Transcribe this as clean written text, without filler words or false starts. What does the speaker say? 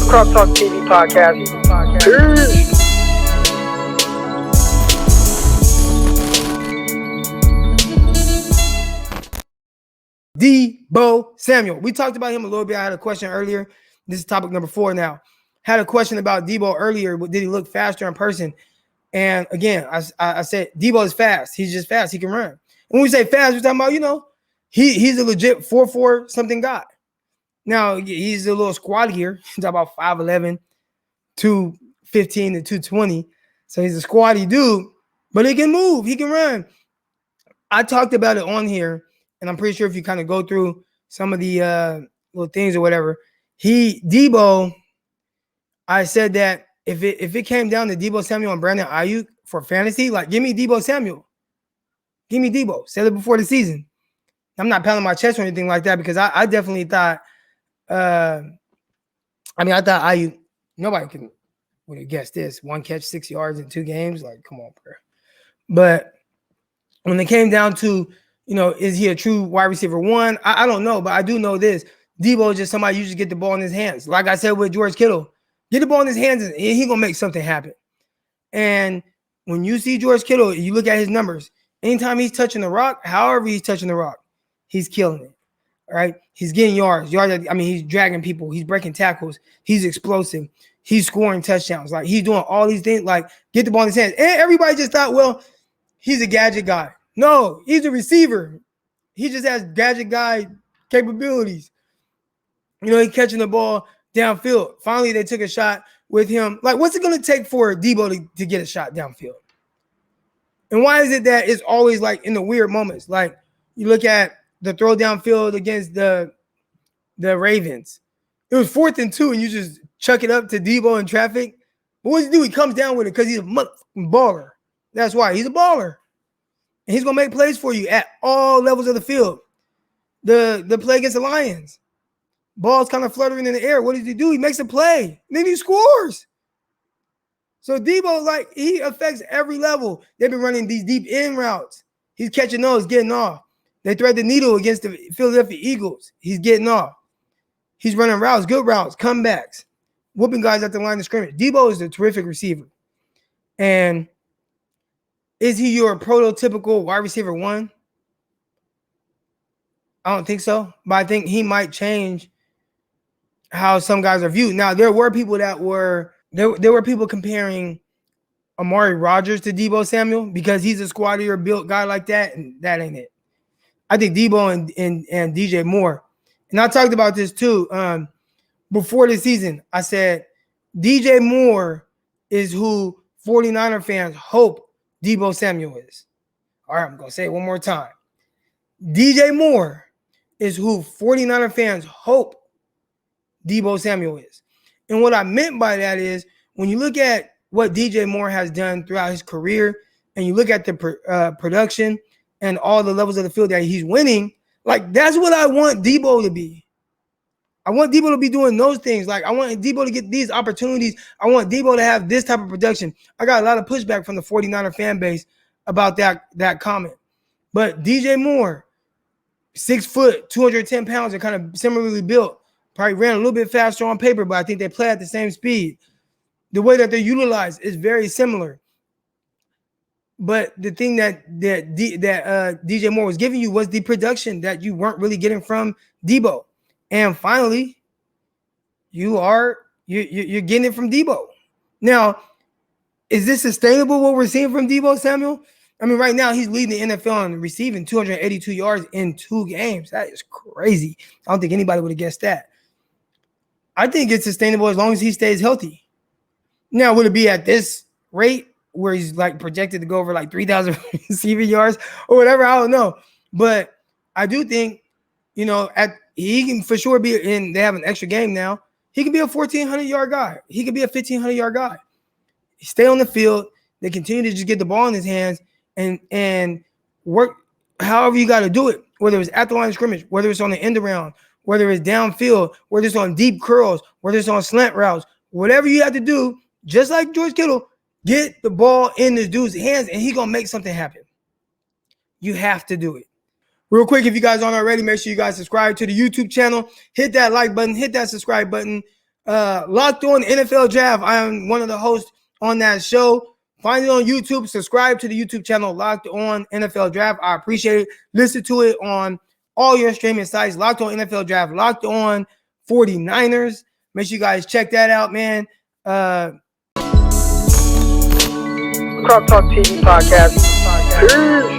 Crop Talk TV podcast. Peace. Deebo Samuel. We talked about him a little bit. I had a question earlier. This is topic number 4 now. Had a question about Deebo earlier. Did he look faster in person? And again, I said Deebo is fast. He's just fast. He can run. And when we say fast, we're talking about, he's a legit 4'4" something guy. Now, he's a little squattier. He's about 5'11", 215 to 220. So he's a squatty dude, but he can move. He can run. I talked about it on here, and I'm pretty sure if you kind of go through some of the little things or whatever, Deebo, I said that if it came down to Deebo Samuel and Brandon Ayuk for fantasy, like, give me Deebo Samuel. Give me Deebo. Said it before the season. I'm not pounding my chest or anything like that because I definitely thought, I thought Ayuk, nobody would have guessed this. 1 catch, 6 yards in 2 games. Like, come on, bro. But when it came down to, is he a true wide receiver 1? I don't know, but I do know this. Deebo is just somebody you just get the ball in his hands. Like I said with George Kittle, get the ball in his hands and he's going to make something happen. And when you see George Kittle, you look at his numbers. Anytime he's touching the rock, however he's touching the rock, he's killing it. All right? He's getting yards. He's dragging people. He's breaking tackles. He's explosive. He's scoring touchdowns. Like, he's doing all these things. Like, get the ball in his hands. And everybody just thought, well, he's a gadget guy. No, he's a receiver. He just has gadget guy capabilities. He's catching the ball downfield. Finally, they took a shot with him. Like, what's it going to take for Deebo to get a shot downfield? And why is it that it's always like in the weird moments? Like, you look at the throw downfield against the Ravens. It was 4th and 2, and you just chuck it up to Deebo in traffic. But what does he do? He comes down with it because he's a motherfucking baller. That's why. He's a baller. And he's going to make plays for you at all levels of the field. The play against the Lions. Ball's kind of fluttering in the air. What does he do? He makes a play. And then he scores. So Deebo, he affects every level. They've been running these deep end routes. He's catching those, getting off. They thread the needle against the Philadelphia Eagles. He's getting off. He's running routes, good routes, comebacks, whooping guys at the line of scrimmage. Deebo is a terrific receiver. And is he your prototypical wide receiver 1? I don't think so. But I think he might change how some guys are viewed. Now, there were people there were people comparing Amari Rodgers to Deebo Samuel because he's a squattier built guy like that, and that ain't it. I think Deebo and DJ Moore, and I talked about this too before the season. I said DJ Moore is who 49er fans hope Deebo Samuel is. All right, I'm going to say it one more time. DJ Moore is who 49er fans hope Deebo Samuel is. And what I meant by that is when you look at what DJ Moore has done throughout his career and you look at the production and all the levels of the field that he's winning, like, that's what I want Deebo to be. I want Deebo to be doing those things. Like, I want Deebo to get these opportunities. I want Deebo to have this type of production. I got a lot of pushback from the 49er fan base about that comment. But DJ Moore, 6 foot, 210 pounds, are kind of similarly built. Probably ran a little bit faster on paper, but I think they play at the same speed. The way that they're utilized is very similar. But the thing that DJ Moore was giving you was the production that you weren't really getting from Deebo. And finally, you're getting it from Deebo. Now, is this sustainable, what we're seeing from Deebo Samuel? I mean, right now, he's leading the NFL in receiving 282 yards in 2 games. That is crazy. I don't think anybody would have guessed that. I think it's sustainable as long as he stays healthy. Now, would it be at this rate where he's like projected to go over like 3,000 receiving yards or whatever? I don't know. But I do think, he can for sure be in. They have an extra game now. He can be a 1,400-yard guy. He can be a 1,500-yard guy. Stay on the field. They continue to just get the ball in his hands and work however you got to do it, whether it's at the line of scrimmage, whether it's on the end around, whether it's downfield, whether it's on deep curls, whether it's on slant routes, whatever you have to do, just like George Kittle, get the ball in this dude's hands and he's going to make something happen. You have to do it. Real quick, if you guys aren't already, make sure you guys subscribe to the YouTube channel. Hit that like button. Hit that subscribe button. Locked On NFL Draft. I am one of the hosts on that show. Find it on YouTube. Subscribe to the YouTube channel, Locked On NFL Draft. I appreciate it. Listen to it on all your streaming sites. Locked On NFL Draft. Locked On 49ers. Make sure you guys check that out, man. Crop Talk TV podcast. Peace.